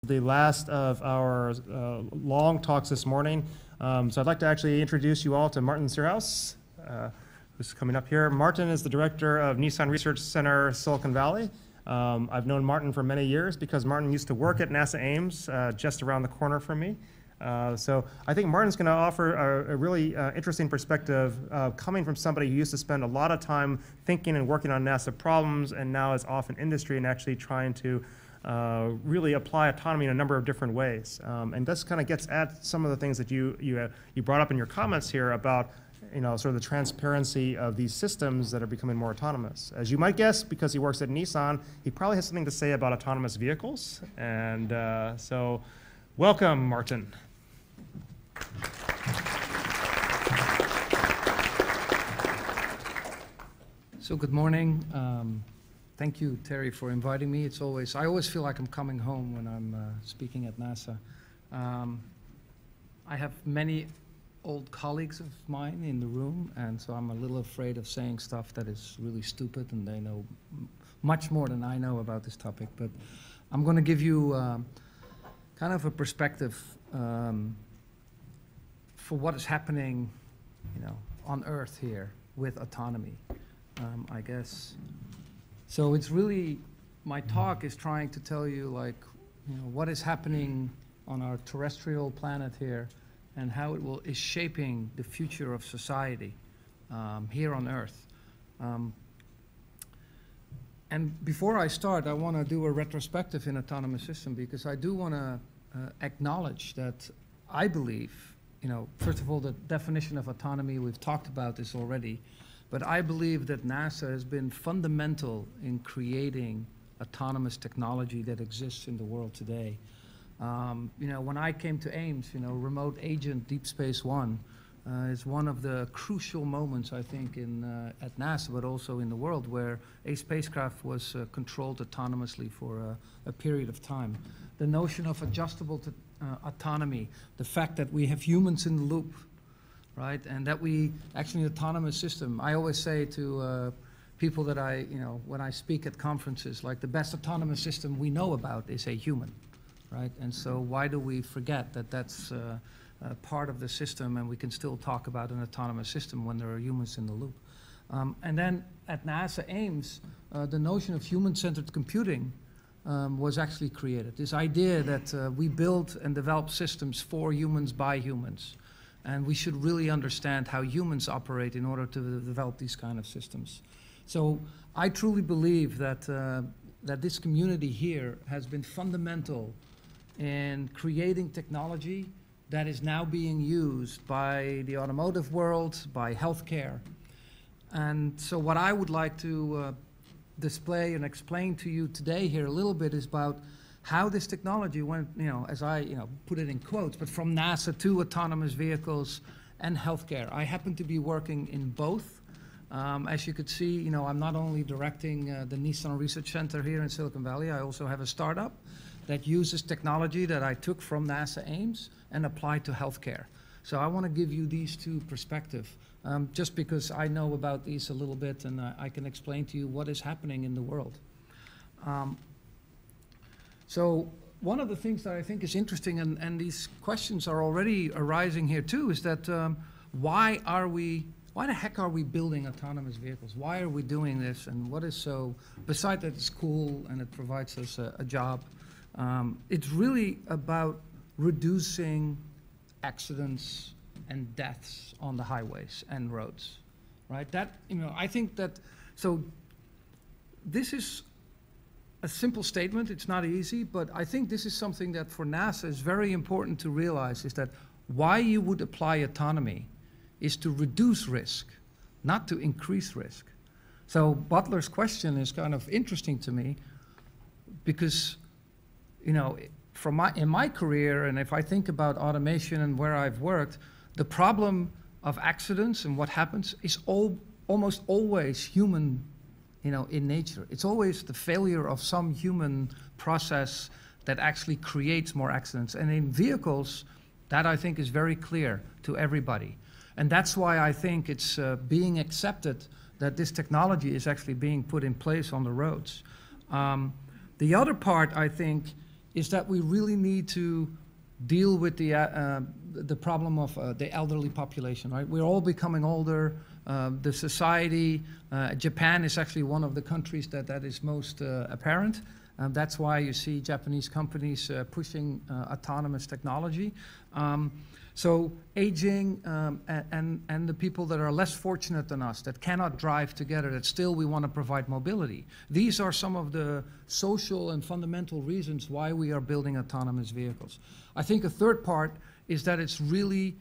The last of our long talks this morning. So I'd like to actually introduce you all to Maarten Sierhuis, who's coming up here. Maarten is the director of Nissan Research Center, Silicon Valley. I've known Maarten for many years because Maarten used to work at NASA Ames just around the corner from me. So I think Maarten's going to offer a really interesting perspective coming from somebody who used to spend a lot of time thinking and working on NASA problems and now is off in industry and actually trying to really apply autonomy in a number of different ways. And this kind of gets at some of the things that you brought up in your comments here about sort of the transparency of these systems that are becoming more autonomous. As you might guess, because he works at Nissan, he probably has something to say about autonomous vehicles. And so welcome, Maarten. So good morning. Thank you, Terry, for inviting me. I always feel like I'm coming home when I'm speaking at NASA. I have many old colleagues of mine in the room, and so I'm a little afraid of saying stuff that is really stupid, and they know much more than I know about this topic. But I'm going to give you kind of a perspective for what is happening, on Earth here with autonomy, I guess. So it's really, my talk is trying to tell you, what is happening on our terrestrial planet here and how it is shaping the future of society here on Earth. And before I start, I want to do a retrospective in autonomous system because I do want to acknowledge that I believe, first of all, the definition of autonomy, we've talked about this already, but I believe that NASA has been fundamental in creating autonomous technology that exists in the world today. When I came to Ames, remote agent Deep Space One is one of the crucial moments, I think, at NASA, but also in the world, where a spacecraft was controlled autonomously for a period of time. The notion of adjustable autonomy, the fact that we have humans in the loop, right? And that we actually an autonomous system. I always say to people that when I speak at conferences, the best autonomous system we know about is a human, right? And so why do we forget that that's part of the system and we can still talk about an autonomous system when there are humans in the loop? And then at NASA Ames, the notion of human-centered computing was actually created. This idea that we build and develop systems for humans by humans. And we should really understand how humans operate in order to develop these kind of systems. So I truly believe that, that this community here has been fundamental in creating technology that is now being used by the automotive world, by healthcare. And so what I would like to display and explain to you today here a little bit is about how this technology went, as I put it in quotes, but from NASA to autonomous vehicles and healthcare. I happen to be working in both. As you could see, I'm not only directing the Nissan Research Center here in Silicon Valley, I also have a startup that uses technology that I took from NASA Ames and applied to healthcare. So I want to give you these two perspectives, just because I know about these a little bit and I can explain to you what is happening in the world. So one of the things that I think is interesting, and these questions are already arising here too, is that why the heck are we building autonomous vehicles? Why are we doing this? And what is so, besides that it's cool and it provides us a job, it's really about reducing accidents and deaths on the highways and roads, right? I think that, so this is a simple statement, it's not easy, but I think this is something that for NASA is very important to realize, is that why you would apply autonomy is to reduce risk, not to increase risk. So Butler's question is kind of interesting to me because, in my career, and if I think about automation and where I've worked, the problem of accidents and what happens is almost always human in nature. It's always the failure of some human process that actually creates more accidents. And in vehicles, that I think is very clear to everybody. And that's why I think it's being accepted that this technology is actually being put in place on the roads. The other part, I think, is that we really need to deal with the problem of the elderly population, right? We're all becoming older. The society, Japan is actually one of the countries that is most apparent. That's why you see Japanese companies pushing autonomous technology. So aging and the people that are less fortunate than us, that cannot drive together, that still we want to provide mobility. These are some of the social and fundamental reasons why we are building autonomous vehicles. I think a third part is that it's really,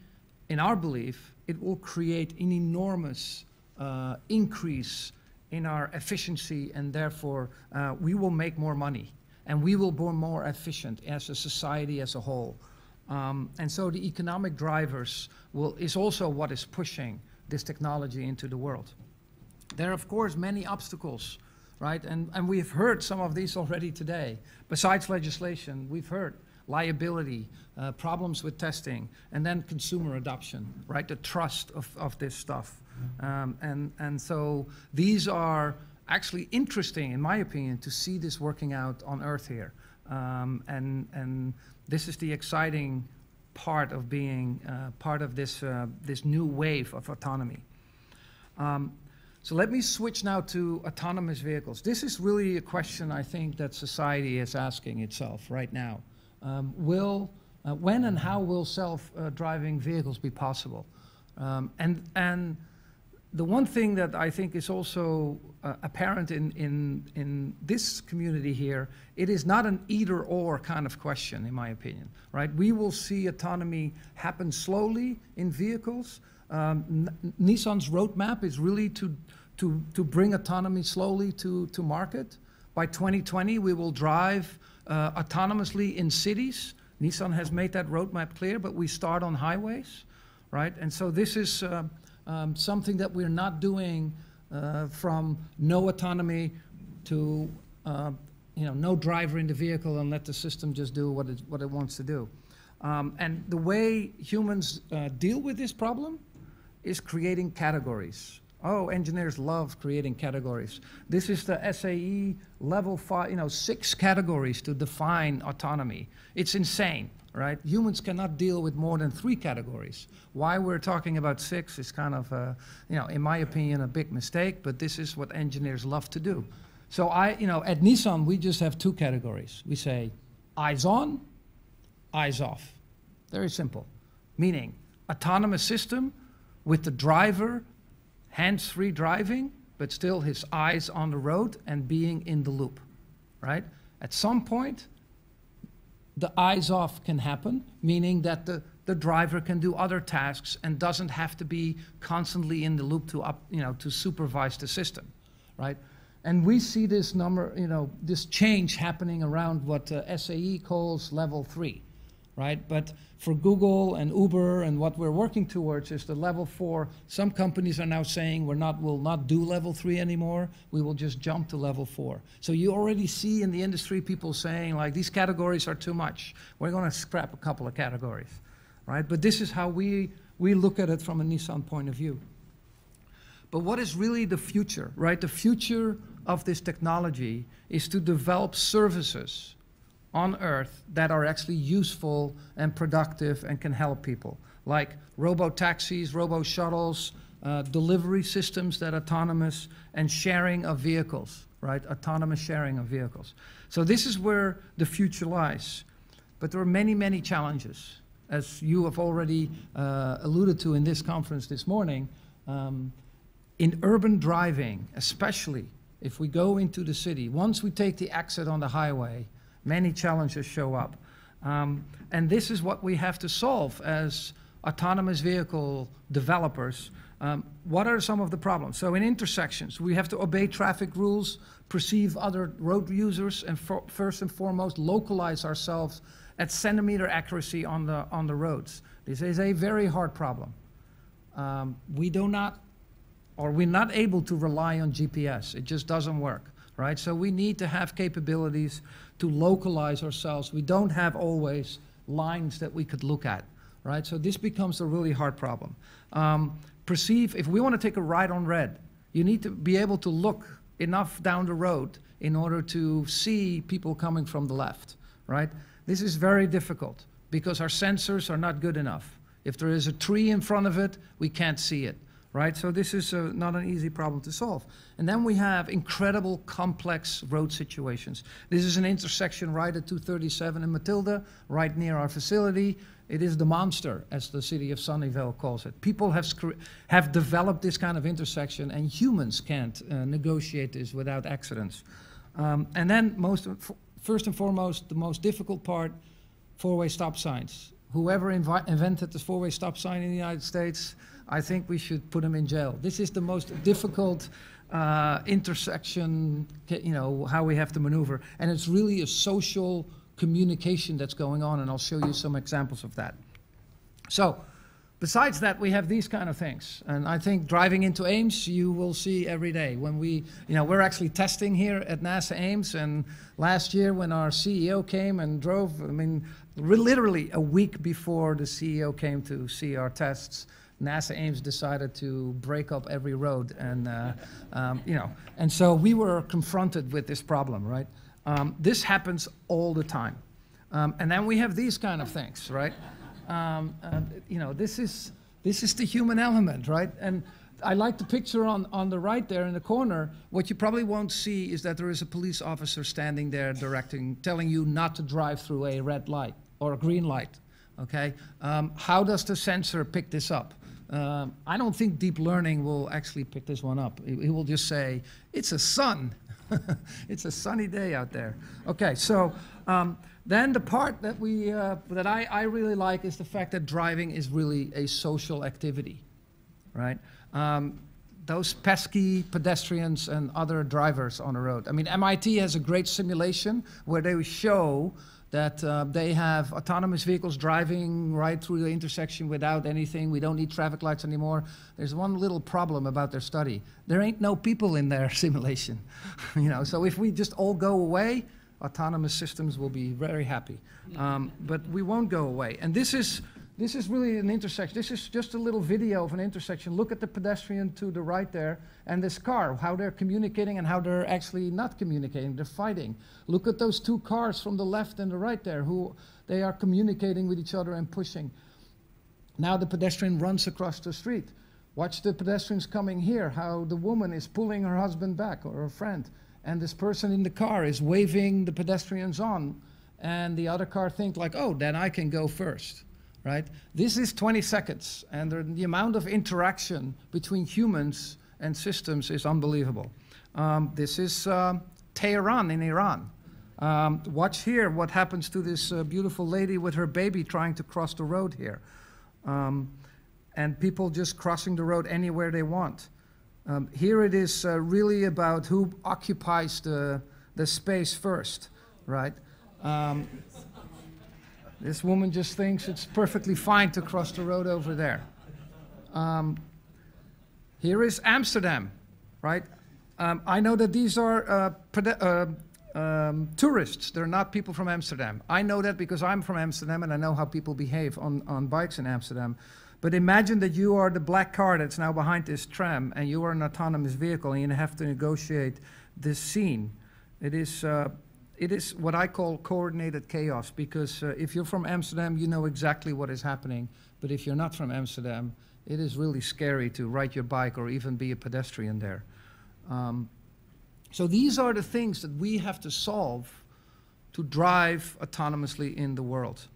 in our belief, it will create an enormous increase in our efficiency, and therefore we will make more money and we will be more efficient as a society as a whole. And so the economic drivers is also what is pushing this technology into the world. There are, of course, many obstacles, right? And we've heard some of these already today. Besides legislation, we've heard liability, problems with testing, and then consumer adoption, right? The trust of this stuff. And so these are actually interesting, in my opinion, to see this working out on Earth here. And this is the exciting part of being part of this, this new wave of autonomy. So let me switch now to autonomous vehicles. This is really a question I think that society is asking itself right now. When and how will self-driving vehicles be possible? And the one thing that I think is also apparent in this community here, it is not an either-or kind of question, in my opinion, right? We will see autonomy happen slowly in vehicles. Nissan's roadmap is really to bring autonomy slowly to market. By 2020, we will drive autonomously in cities. Nissan has made that roadmap clear, but we start on highways, right? And so this is something that we're not doing from no autonomy to no driver in the vehicle and let the system just do what it wants to do. And the way humans deal with this problem is creating categories. Oh, engineers love creating categories. This is the SAE level 5, 6 categories to define autonomy. It's insane, right? Humans cannot deal with more than 3 categories. Why we're talking about 6 is kind of, in my opinion, a big mistake, but this is what engineers love to do. So at Nissan, we just have 2 categories. We say eyes on, eyes off. Very simple. Meaning autonomous system with the driver hands-free driving, but still his eyes on the road and being in the loop, right? At some point, the eyes off can happen, meaning that the driver can do other tasks and doesn't have to be constantly in the loop to supervise the system, right? And we see this this change happening around what SAE calls level 3, right? But for Google and Uber and what we're working towards is the level 4. Some companies are now saying we'll not do level 3 anymore. We will just jump to level 4. So you already see in the industry people saying like these categories are too much. We're going to scrap a couple of categories, right? But this is how we look at it from a Nissan point of view. But what is really the future, right? The future of this technology is to develop services on Earth that are actually useful and productive and can help people, like robo-taxis, robo-shuttles, delivery systems that are autonomous, and sharing of vehicles, right? Autonomous sharing of vehicles. So this is where the future lies. But there are many, many challenges, as you have already alluded to in this conference this morning. In urban driving, especially if we go into the city, once we take the exit on the highway, many challenges show up. And this is what we have to solve as autonomous vehicle developers. What are some of the problems? So in intersections, we have to obey traffic rules, perceive other road users, and first and foremost, localize ourselves at centimeter accuracy on the roads. This is a very hard problem. We're not able to rely on GPS. It just doesn't work, right? So we need to have capabilities to localize ourselves. We don't have always lines that we could look at, right? So this becomes a really hard problem. If we want to take a ride on red, you need to be able to look enough down the road in order to see people coming from the left, right? This is very difficult because our sensors are not good enough. If there is a tree in front of it, we can't see it, right? So this is not an easy problem to solve. And then we have incredible complex road situations. This is an intersection right at 237 in Matilda, right near our facility. It is the monster, as the city of Sunnyvale calls it. People have developed this kind of intersection, and humans can't negotiate this without accidents. And then first and foremost, the most difficult part, four-way stop signs. Whoever invented the four-way stop sign in the United States, I think we should put him in jail. This is the most difficult intersection, you know, how we have to maneuver. And it's really a social communication that's going on, and I'll show you some examples of that. So, besides that, we have these kind of things. And I think driving into Ames, you will see every day. When we're actually testing here at NASA Ames, and last year when our CEO came and drove, I mean, literally a week before the CEO came to see our tests, NASA Ames decided to break up every road, and and so we were confronted with this problem, right? This happens all the time, and then we have these kind of things, right? This is the human element, right? And I like the picture on the right there in the corner. What you probably won't see is that there is a police officer standing there telling you not to drive through a red light or a green light. Okay, how does the sensor pick this up? I don't think deep learning will actually pick this one up. It will just say, it's a sun. It's a sunny day out there. Okay, so then the part that that I really like is the fact that driving is really a social activity, right? Those pesky pedestrians and other drivers on the road. I mean, MIT has a great simulation where they show that they have autonomous vehicles driving right through the intersection without anything. We don't need traffic lights anymore. There's one little problem about their study. There ain't no people in their simulation. So if we just all go away, autonomous systems will be very happy. But we won't go away. And this is really an intersection. This is just a little video of an intersection. Look at the pedestrian to the right there and this car, how they're communicating and how they're actually not communicating. They're fighting. Look at those two cars from the left and the right there, who they are communicating with each other and pushing. Now the pedestrian runs across the street. Watch the pedestrians coming here, how the woman is pulling her husband back or her friend. And this person in the car is waving the pedestrians on. And the other car thinks like, oh, then I can go first. Right? This is 20 seconds, and the amount of interaction between humans and systems is unbelievable. This is Tehran in Iran. Watch here what happens to this beautiful lady with her baby trying to cross the road here. And people just crossing the road anywhere they want. Here it is really about who occupies the space first, right? This woman just thinks it's perfectly fine to cross the road over there. Here is Amsterdam, right? I know that these are tourists. They're not people from Amsterdam. I know that because I'm from Amsterdam and I know how people behave on bikes in Amsterdam. But imagine that you are the black car that's now behind this tram and you are an autonomous vehicle and you have to negotiate this scene. It is what I call coordinated chaos, because if you're from Amsterdam, you know exactly what is happening. But if you're not from Amsterdam, it is really scary to ride your bike or even be a pedestrian there. So these are the things that we have to solve to drive autonomously in the world.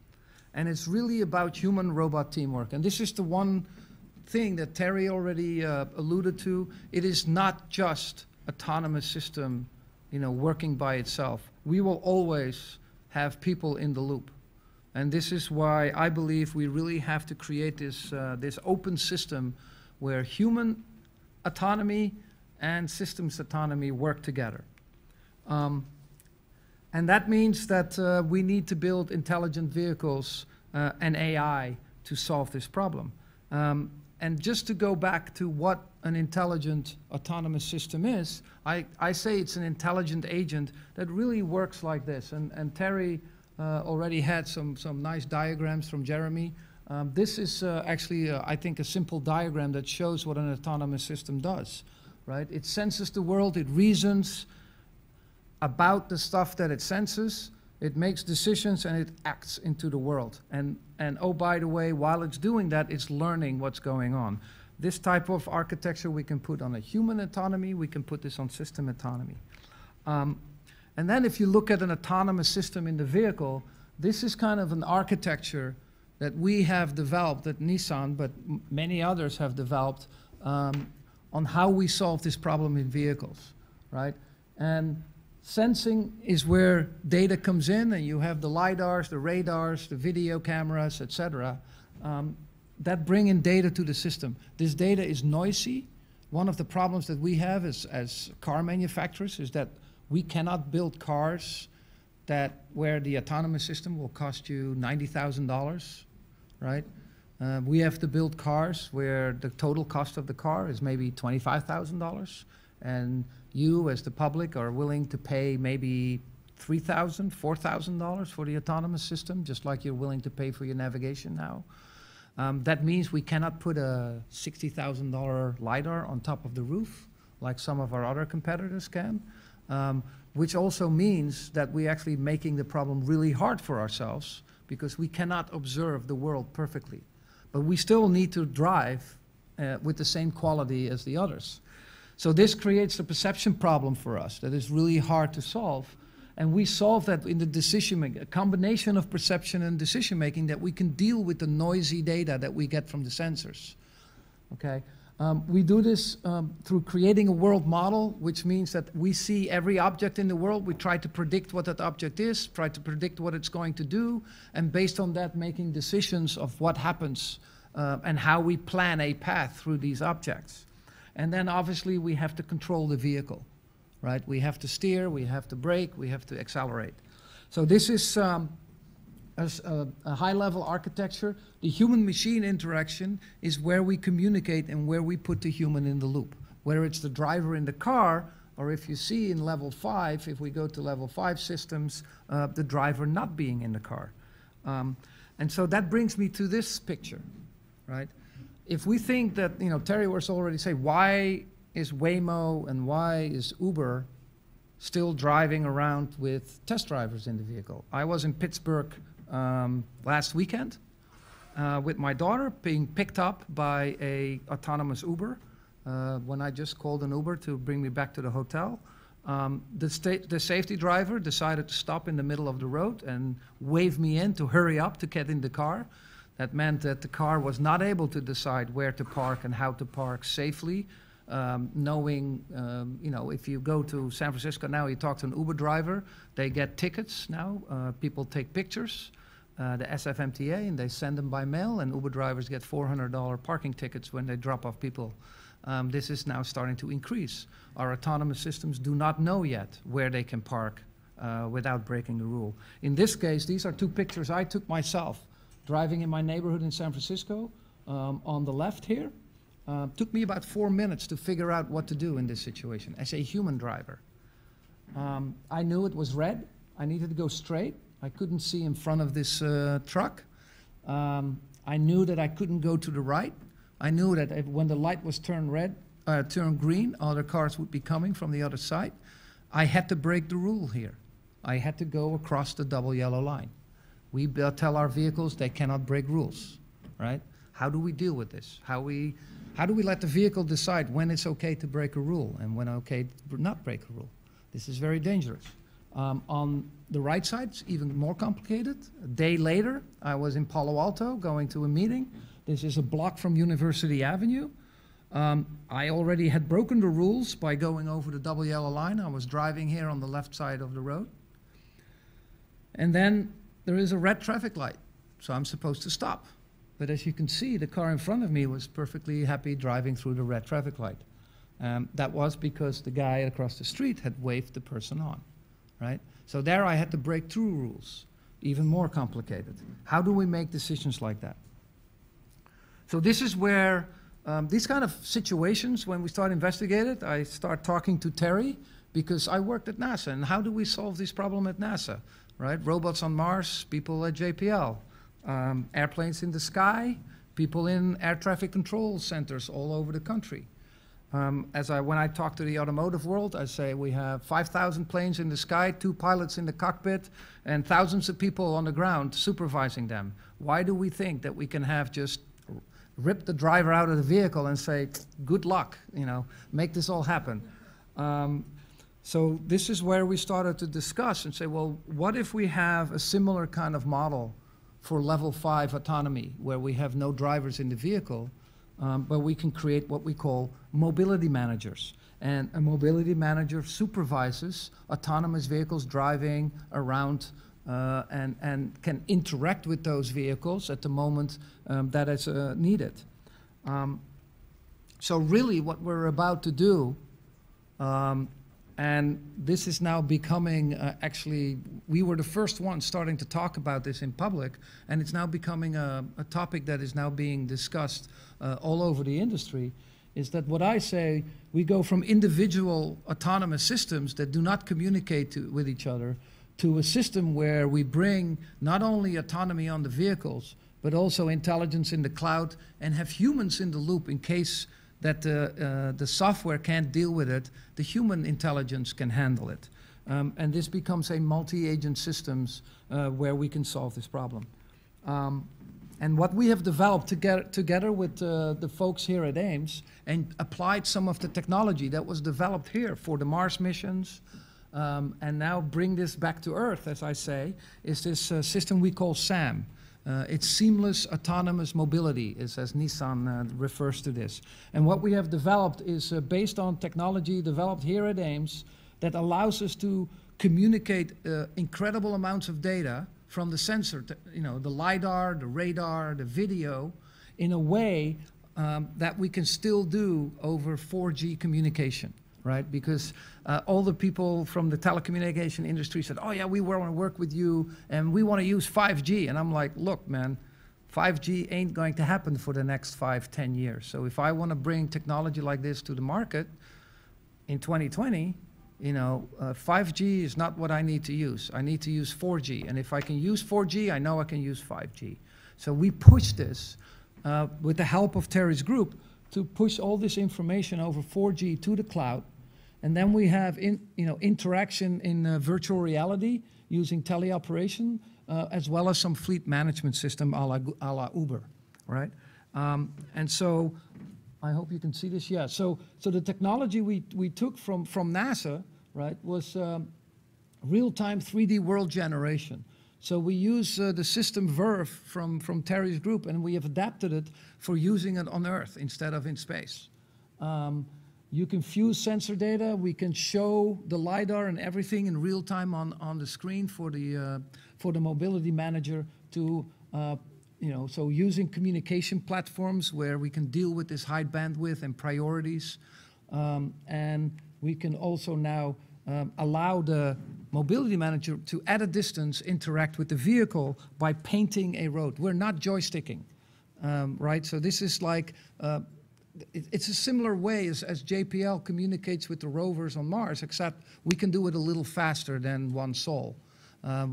And it's really about human-robot teamwork. And this is the one thing that Terry already alluded to. It is not just autonomous system, working by itself. We will always have people in the loop. And this is why I believe we really have to create this open system where human autonomy and systems autonomy work together. And that means that we need to build intelligent vehicles and AI to solve this problem. And just to go back to what an intelligent autonomous system is, I say it's an intelligent agent that really works like this. And Terry already had some nice diagrams from Jeremy. This is actually, I think, a simple diagram that shows what an autonomous system does. Right? It senses the world, it reasons about the stuff that it senses, It makes decisions and it acts into the world. And oh, by the way, while it's doing that, it's learning what's going on. This type of architecture we can put on a human autonomy, we can put this on system autonomy. And then if you look at an autonomous system in the vehicle, this is kind of an architecture that we have developed at Nissan, but many others have developed on how we solve this problem in vehicles, right? And sensing is where data comes in, and you have the LiDARs, the radars, the video cameras, etc. That bring in data to the system. This data is noisy. One of the problems that we have as car manufacturers is that we cannot build cars where the autonomous system will cost you $90,000, right? We have to build cars where the total cost of the car is maybe $25,000, and you as the public are willing to pay maybe $3,000, $4,000 for the autonomous system, just like you're willing to pay for your navigation now. That means we cannot put a $60,000 LiDAR on top of the roof like some of our other competitors can, which also means that we're actually making the problem really hard for ourselves because we cannot observe the world perfectly. But we still need to drive with the same quality as the others. So this creates a perception problem for us that is really hard to solve. And we solve that in the decision-making, a combination of perception and decision-making that we can deal with the noisy data that we get from the sensors. Okay? We do this through creating a world model, which means that we see every object in the world. We try to predict what that object is, try to predict what it's going to do, and based on that, making decisions of what happens and how we plan a path through these objects. And then obviously we have to control the vehicle, right? We have to steer, we have to brake, we have to accelerate. So this is a high-level architecture. The human-machine interaction is where we communicate and where we put the human in the loop. Whether it's the driver in the car, or if you see in level 5, if we go to level 5 systems, the driver not being in the car. And so that brings me to this picture, right? If we think that, Terry was already saying, why is Waymo and why is Uber still driving around with test drivers in the vehicle? I was in Pittsburgh last weekend with my daughter being picked up by a autonomous Uber when I just called an Uber to bring me back to the hotel. The safety driver decided to stop in the middle of the road and wave me in to hurry up to get in the car. That meant that the car was not able to decide where to park and how to park safely. Knowing, if you go to San Francisco now, you talk to an Uber driver, they get tickets now. People take pictures, the SFMTA, and they send them by mail, and Uber drivers get $400 parking tickets when they drop off people. This is now starting to increase. Our autonomous systems do not know yet where they can park without breaking the rule. In this case, these are two pictures I took myself, driving in my neighborhood in San Francisco. On the left here, took me about 4 minutes to figure out what to do in this situation as a human driver. I knew it was red. I needed to go straight. I couldn't see in front of this truck. I knew that I couldn't go to the right. I knew that when the light was turned green, other cars would be coming from the other side. I had to break the rule here. I had to go across the double yellow line. We tell our vehicles they cannot break rules, right? How do we deal with this? How do we let the vehicle decide when it's okay to break a rule and when okay to not break a rule? This is very dangerous. On the right side, it's even more complicated. A day later, I was in Palo Alto going to a meeting. This is a block from University Avenue. I already had broken the rules by going over the double yellow line. I was driving here on the left side of the road. And then there is a red traffic light, so I'm supposed to stop. But as you can see, the car in front of me was perfectly happy driving through the red traffic light. That was because the guy across the street had waved the person on, right? So there I had to break through rules, even more complicated. How do we make decisions like that? So this is where these kind of situations, when we start investigating, I start talking to Terry because I worked at NASA. And how do we solve this problem at NASA, right? Robots on Mars, people at JPL. Airplanes in the sky, people in air traffic control centers all over the country. When I talk to the automotive world, I say we have 5,000 planes in the sky, 2 pilots in the cockpit, and thousands of people on the ground supervising them. Why do we think that we can have just rip the driver out of the vehicle and say, good luck, make this all happen? So this is where we started to discuss and say, well, what if we have a similar kind of model for level 5 autonomy, where we have no drivers in the vehicle, but we can create what we call mobility managers. And a mobility manager supervises autonomous vehicles driving around and can interact with those vehicles at the moment that is needed. So really what we're about to do, and this is now becoming, actually, we were the first ones starting to talk about this in public, and it's now becoming a topic that is now being discussed all over the industry, is that what I say, we go from individual autonomous systems that do not communicate with each other to a system where we bring not only autonomy on the vehicles, but also intelligence in the cloud and have humans in the loop in case that the software can't deal with it, the human intelligence can handle it. And this becomes a multi-agent systems where we can solve this problem. And what we have developed together with the folks here at Ames and applied some of the technology that was developed here for the Mars missions, and now bring this back to Earth, as I say, is this system we call SAM. It's seamless autonomous mobility, as Nissan refers to this. And what we have developed is based on technology developed here at Ames that allows us to communicate incredible amounts of data from the sensor, the LiDAR, the radar, the video, in a way that we can still do over 4G communication. Right? Because all the people from the telecommunication industry said, oh yeah, we want to work with you and we want to use 5G. And I'm like, look, man, 5G ain't going to happen for the next 5-10 years. So if I want to bring technology like this to the market in 2020, 5G is not what I need to use. I need to use 4G. And if I can use 4G, I know I can use 5G. So we pushed this with the help of Terry's group to push all this information over 4G to the cloud. And then we have interaction in virtual reality using teleoperation, as well as some fleet management system a la Uber, right? And so, I hope you can see this, yeah. So the technology we took from NASA, right, was real-time 3D world generation. So we use the system Verve from Terry's group, and we have adapted it for using it on Earth instead of in space. You can fuse sensor data. We can show the LiDAR and everything in real time on the screen for the mobility manager to, so using communication platforms where we can deal with this high bandwidth and priorities. And we can also now allow the mobility manager to, at a distance, interact with the vehicle by painting a road. We're not joysticking, right? So this is like, it's a similar way as JPL communicates with the rovers on Mars, except we can do it a little faster than one Sol.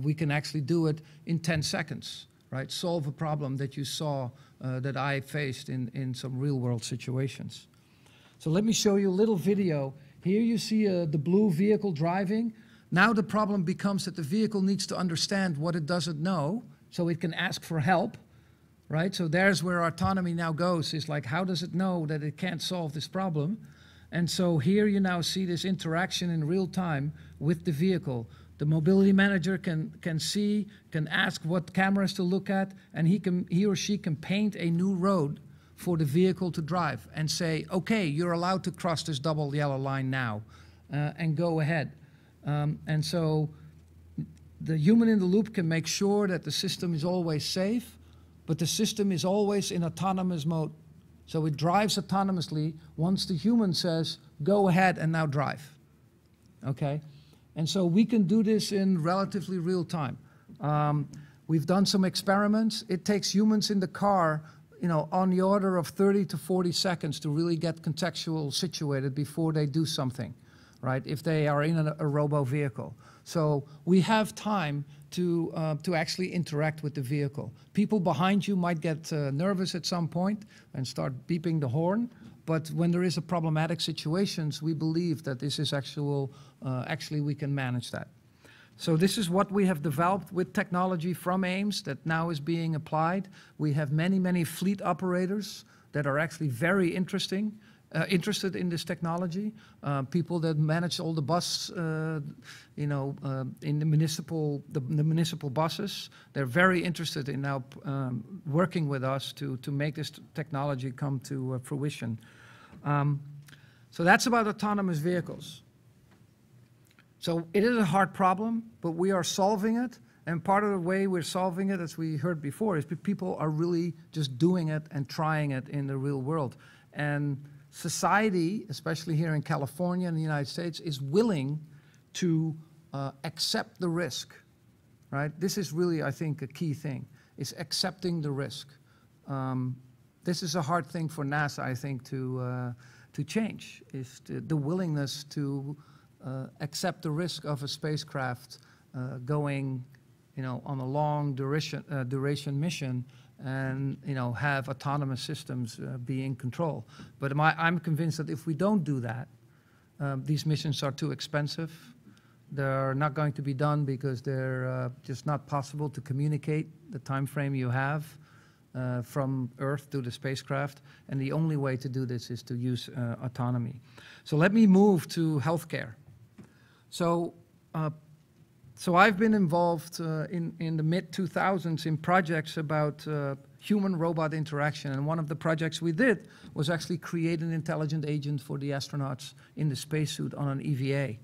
We can actually do it in 10 seconds, right? Solve a problem that you saw that I faced in some real-world situations. So let me show you a little video. Here you see the blue vehicle driving. Now the problem becomes that the vehicle needs to understand what it doesn't know, so it can ask for help, right? So there's where autonomy now goes, is like, how does it know that it can't solve this problem? And so here you now see this interaction in real time with the vehicle. The mobility manager can ask what cameras to look at, and he or she can paint a new road for the vehicle to drive and say, okay, you're allowed to cross this double yellow line now, and go ahead. And so the human in the loop can make sure that the system is always safe, but the system is always in autonomous mode. So it drives autonomously once the human says, go ahead and now drive, okay? And so we can do this in relatively real time. We've done some experiments. It takes humans in the car, on the order of 30 to 40 seconds to really get contextual situated before they do something, right, if they are in a robo vehicle. So we have time to actually interact with the vehicle. People behind you might get nervous at some point and start beeping the horn, but when there is a problematic situations, we believe that this is actually we can manage that. So this is what we have developed with technology from Ames that now is being applied. We have many, many fleet operators that are actually very interested in this technology. People that manage all the bus, in the municipal buses, they're very interested in now working with us to make this technology come to fruition. So that's about autonomous vehicles. So it is a hard problem, but we are solving it. And part of the way we're solving it, as we heard before, is people are really just doing it and trying it in the real world. And society, especially here in California and the United States, is willing to accept the risk, right? This is really, I think, a key thing, is accepting the risk. This is a hard thing for NASA, I think, to change, is the willingness to accept the risk of a spacecraft going, on a long duration mission and, have autonomous systems be in control. But I'm convinced that if we don't do that, these missions are too expensive. They're not going to be done because they're just not possible to communicate the time frame you have from Earth to the spacecraft. And the only way to do this is to use autonomy. So let me move to healthcare. So I've been involved in the mid-2000s in projects about human-robot interaction. And one of the projects we did was actually create an intelligent agent for the astronauts in the spacesuit on an EVA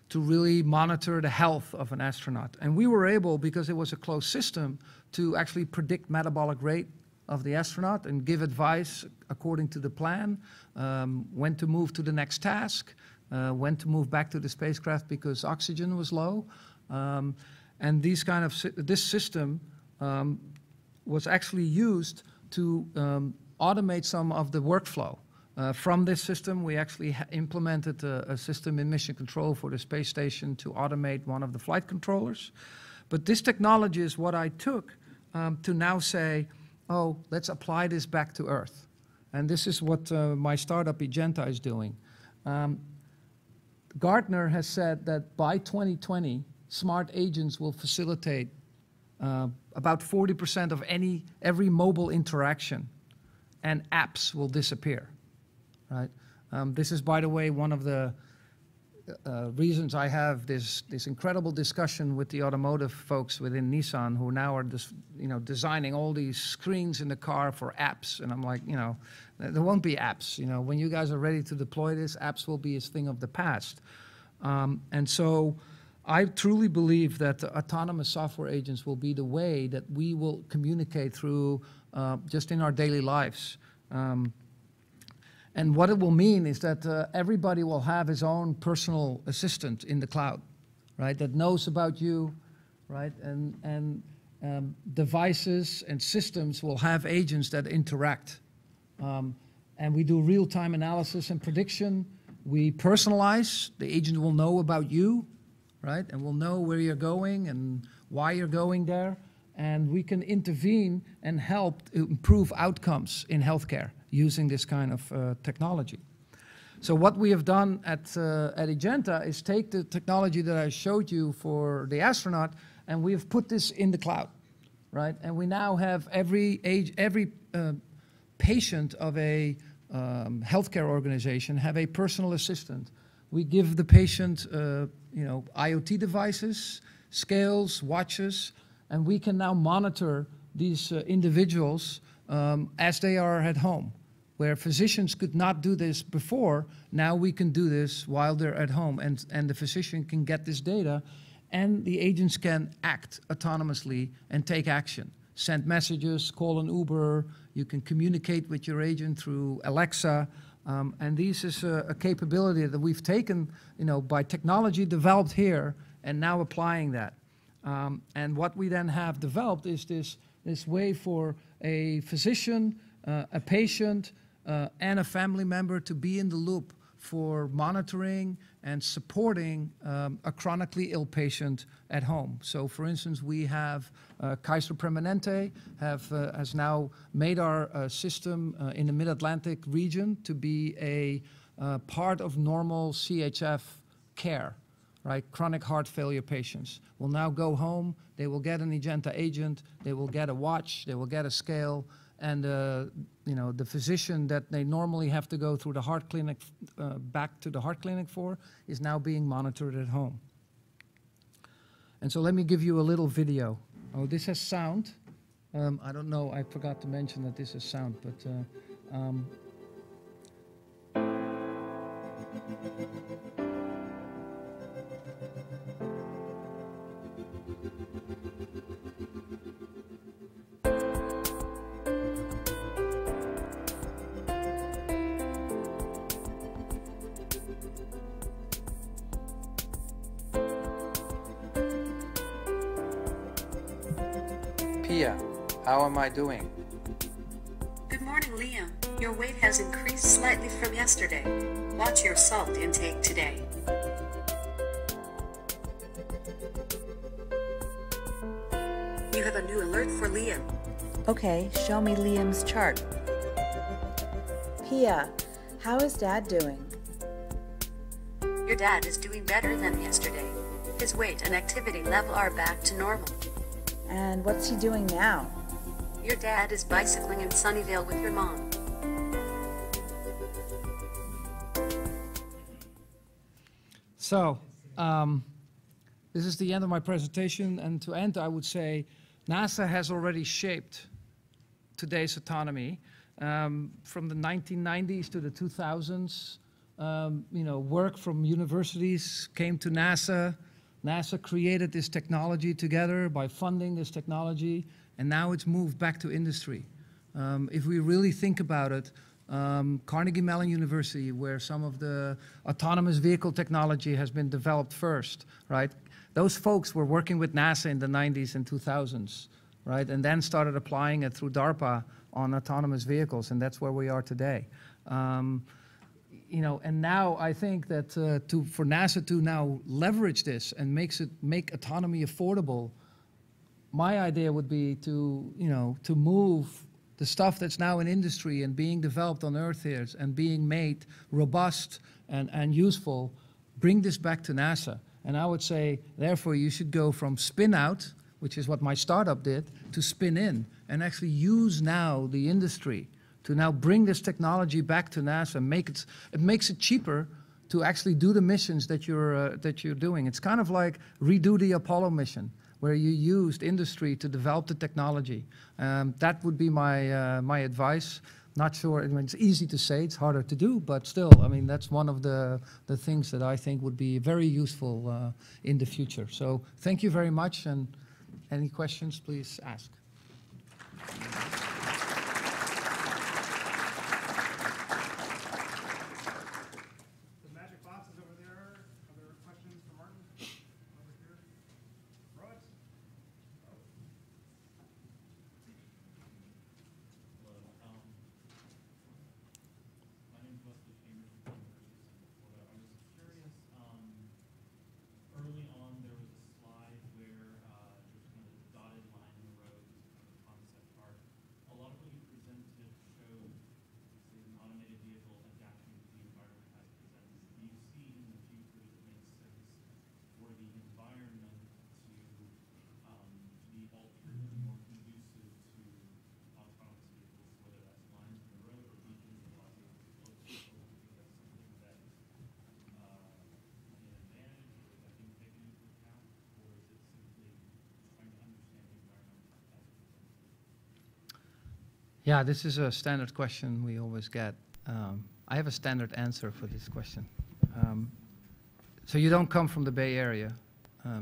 to really monitor the health of an astronaut. And we were able, because it was a closed system, to actually predict metabolic rate of the astronaut and give advice according to the plan, when to move to the next task, when to move back to the spacecraft because oxygen was low. And this system was actually used to automate some of the workflow. From this system, we actually implemented a system in mission control for the space station to automate one of the flight controllers. But this technology is what I took to now say, oh, let's apply this back to Earth. And this is what my startup Egenta is doing. Gartner has said that by 2020, smart agents will facilitate about 40% of every mobile interaction, and apps will disappear, right? This is, by the way, one of the reasons I have this incredible discussion with the automotive folks within Nissan, who now are designing all these screens in the car for apps. And I'm like, there won't be apps. When you guys are ready to deploy this, apps will be a thing of the past. And so I truly believe that autonomous software agents will be the way that we will communicate through just in our daily lives. And what it will mean is that everybody will have his own personal assistant in the cloud, right, that knows about you, right? And devices and systems will have agents that interact. And we do real-time analysis and prediction. We personalize. The agent will know about you, right? And will know where you're going and why you're going there. And we can intervene and help improve outcomes in healthcare using this kind of technology. So what we have done at Egenta is take the technology that I showed you for the astronaut, and we have put this in the cloud, right? And we now have every patient of a healthcare organization have a personal assistant. We give the patient, IoT devices, scales, watches, and we can now monitor these individuals as they are at home. Where physicians could not do this before, now we can do this while they're at home, and the physician can get this data, and the agents can act autonomously and take action. Send messages, call an Uber, you can communicate with your agent through Alexa, and this is a capability that we've taken, by technology developed here and now applying that. And what we then have developed is this way for a physician, a patient, and a family member to be in the loop for monitoring and supporting a chronically ill patient at home. So, for instance, we have Kaiser Permanente has now made our system in the Mid-Atlantic region to be a part of normal CHF care, right? Chronic heart failure patients will now go home, they will get an Egenta agent, they will get a watch, they will get a scale, and you know, the physician that they normally have to go through the heart clinic, back to the heart clinic for, is now being monitored at home. And so let me give you a little video. Oh, this has sound. I don't know, I forgot to mention that this is sound, but Pia, how am I doing? Good morning, Liam. Your weight has increased slightly from yesterday. Watch your salt intake today. You have a new alert for Liam. Okay, show me Liam's chart. Pia, how is Dad doing? Your dad is doing better than yesterday. His weight and activity level are back to normal. And what's he doing now? Your dad is bicycling in Sunnyvale with your mom. So, this is the end of my presentation, and to end, I would say NASA has already shaped today's autonomy. From the 1990s to the 2000s, you know, work from universities came to NASA. NASA created this technology together by funding this technology, and now it's moved back to industry. If we really think about it, Carnegie Mellon University, where some of the autonomous vehicle technology has been developed first, right? Those folks were working with NASA in the 90s and 2000s, right? And then started applying it through DARPA on autonomous vehicles, and that's where we are today. You know, and now I think that for NASA to now leverage this and make autonomy affordable, my idea would be to, you know, to move the stuff that's now in industry and being developed on Earth here and being made robust and useful, bring this back to NASA. And I would say, therefore, you should go from spin out, which is what my startup did, to spin in, and actually use now the industry to now bring this technology back to NASA. It makes it cheaper to actually do the missions that you're doing. It's kind of like redo the Apollo mission, where you used industry to develop the technology. That would be my advice. Not sure, I mean, it's easy to say, it's harder to do, but still, I mean, that's one of the things that I think would be very useful in the future. So thank you very much, and any questions, please ask. Yeah, this is a standard question we always get. I have a standard answer for this question. So you don't come from the Bay Area,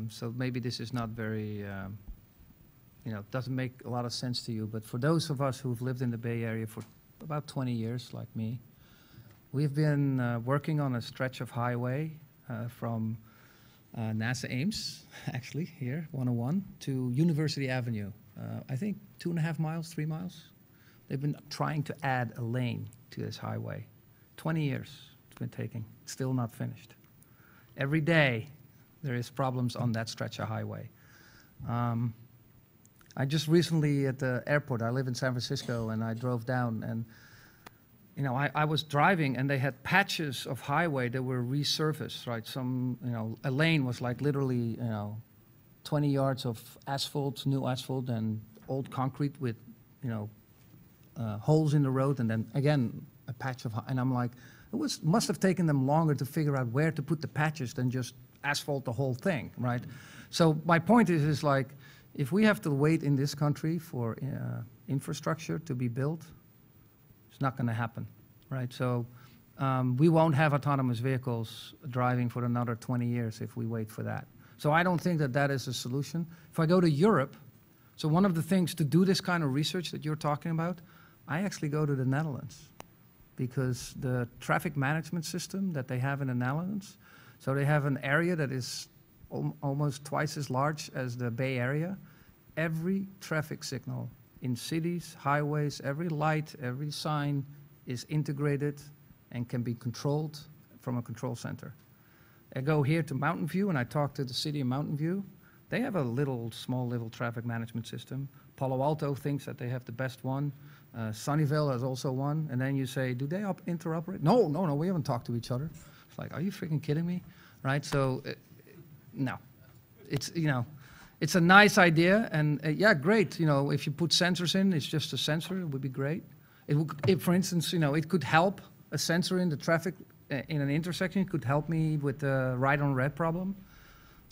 so maybe this is not very, you know, doesn't make a lot of sense to you, but for those of us who've lived in the Bay Area for about 20 years, like me, we've been working on a stretch of highway from NASA Ames, actually, here, 101, to University Avenue. I think 2.5 miles, 3 miles. They've been trying to add a lane to this highway. 20 years. been taking. Still not finished. Every day, there is problems on that stretch of highway. I just recently at the airport, I live in San Francisco, and I drove down, and you know, I was driving, and they had patches of highway that were resurfaced, right? A lane was like literally, 20 yards of asphalt, new asphalt, and old concrete with, holes in the road, and then again, a patch of, and I'm like, must have taken them longer to figure out where to put the patches than just asphalt the whole thing, right? So my point is like, if we have to wait in this country for infrastructure to be built, it's not going to happen, right? So we won't have autonomous vehicles driving for another 20 years if we wait for that. So I don't think that that is a solution. If I go to Europe, so one of the things to do this kind of research that you're talking about, I actually go to the Netherlands, because the traffic management system that they have in the Netherlands, so they have an area that is almost twice as large as the Bay Area. Every traffic signal in cities, highways, every light, every sign is integrated and can be controlled from a control center. I go here to Mountain View and I talk to the city of Mountain View. They have a small little traffic management system. Palo Alto thinks that they have the best one. Sunnyvale has also one. And then you say, do they interoperate? No, we haven't talked to each other. It's like, are you freaking kidding me? Right? So, no. It's a nice idea. And yeah, great. If you put sensors in, it's just a sensor. It would be great. For instance, it could help. A sensor in the traffic in an intersection could help me with the right on red problem.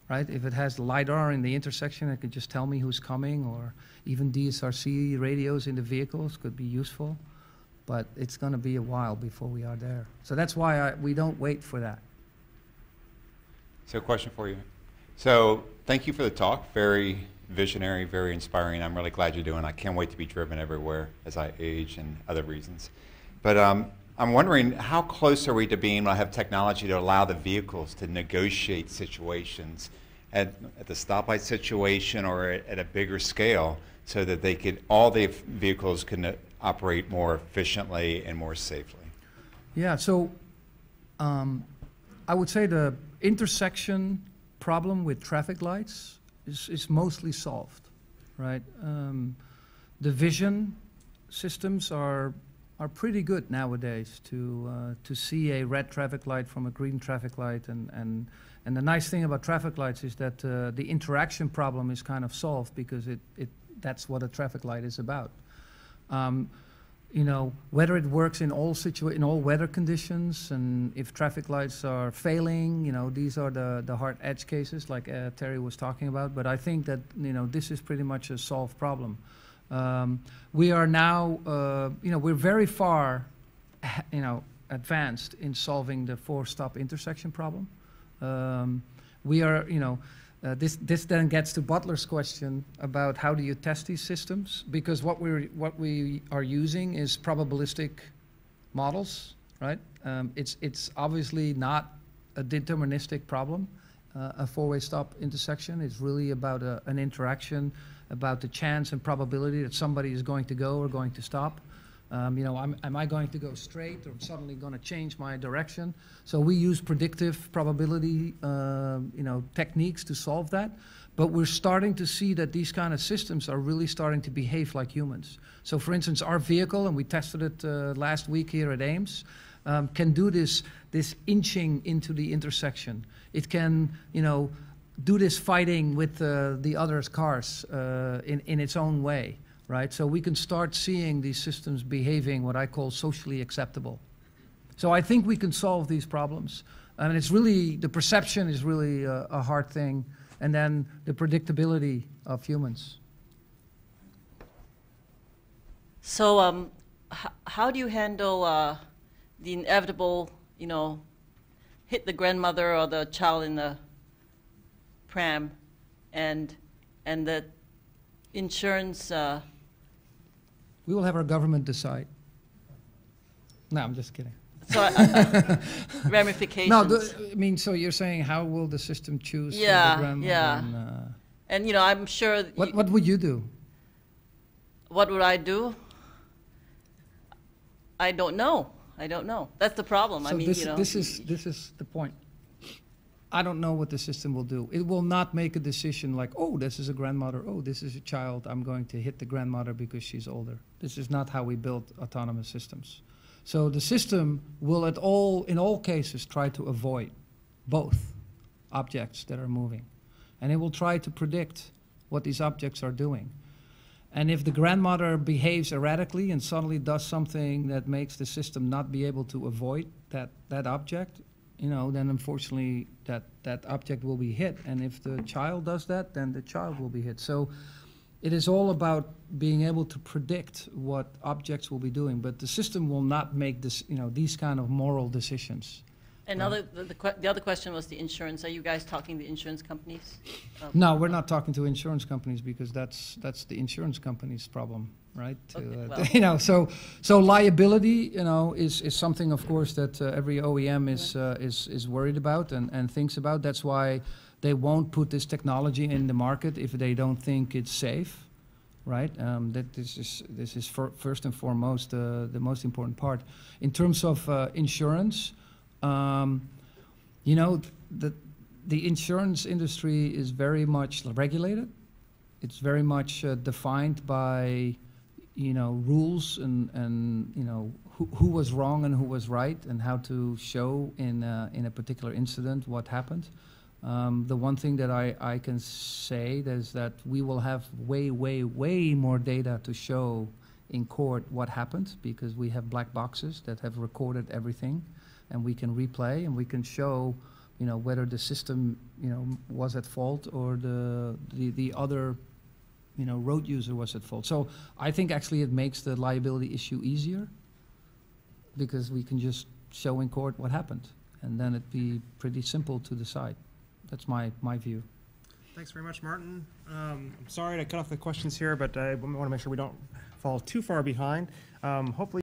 Right? If it has LiDAR in the intersection, it could just tell me who's coming, or even DSRC radios in the vehicles could be useful. But it's going to be a while before we are there. So that's why we don't wait for that. So, question for you. So, thank you for the talk. Very visionary, very inspiring. I'm really glad you're doing it. I can't wait to be driven everywhere as I age and other reasons. But I'm wondering, how close are we to being able to have technology to allow the vehicles to negotiate situations at the stoplight situation or at a bigger scale, so that all the vehicles can operate more efficiently and more safely? Yeah, so I would say the intersection problem with traffic lights is mostly solved, right? The vision systems are pretty good nowadays to see a red traffic light from a green traffic light, and the nice thing about traffic lights is that the interaction problem is kind of solved, because that's what a traffic light is about. Whether it works in all weather conditions, and if traffic lights are failing, these are the hard edge cases like Terry was talking about. But I think that this is pretty much a solved problem. We are now, we're very far, advanced in solving the 4-stop intersection problem. We are, this then gets to Butler's question about how do you test these systems, because what we are using is probabilistic models, right? It's obviously not a deterministic problem. A 4-way stop intersection is really about an interaction, about the chance and probability that somebody is going to go or going to stop. Am I going to go straight or suddenly going to change my direction? So we use predictive probability, techniques to solve that. But we're starting to see that these kind of systems are really starting to behave like humans. So for instance, our vehicle, and we tested it last week here at Ames, can do this inching into the intersection. It can, do this fighting with the other cars in its own way, right? So we can start seeing these systems behaving what I call socially acceptable. So I think we can solve these problems. And it's really, the perception is really a hard thing, and then the predictability of humans. So how do you handle the inevitable, hit the grandmother or the child in the pram, and the insurance? We will have our government decide. No, I'm just kidding. So ramifications. No, so you're saying how will the system choose the grandmother? Yeah. And I'm sure. What would you do? What would I do? I don't know. I don't know. That's the problem. I So mean, this, you know. this is the point. I don't know what the system will do. It will not make a decision like, oh, this is a grandmother, oh, this is a child, I'm going to hit the grandmother because she's older. This is not how we build autonomous systems. So the system will in all cases try to avoid both objects that are moving. And it will try to predict what these objects are doing. And if the grandmother behaves erratically and suddenly does something that makes the system not be able to avoid that object, you know, then unfortunately that object will be hit. And if the child does that, then the child will be hit. So it is all about being able to predict what objects will be doing. But the system will not make this, you know, these kind of moral decisions. And the other question was the insurance. Are you guys talking to the insurance companies? No, we're not talking to insurance companies because that's the insurance company's problem, right? Okay, well. You know, so liability, you know, is something, of course, that every OEM is worried about and thinks about. That's why they won't put this technology in the market if they don't think it's safe, right? That this is first and foremost the most important part. In terms of insurance. You know, the insurance industry is very much regulated. It's very much defined by, you know, rules and you know, who was wrong and who was right and how to show in a particular incident what happened. The one thing that I can say is that we will have way more data to show in court what happened because we have black boxes that have recorded everything. And we can replay and we can show, you know, whether the system, you know, was at fault or the other, you know, road user was at fault. So I think actually it makes the liability issue easier because we can just show in court what happened, and then it'd be pretty simple to decide. That's my view. Thanks very much, Maarten. I'm sorry to cut off the questions here, but I want to make sure we don't fall too far behind. Hopefully.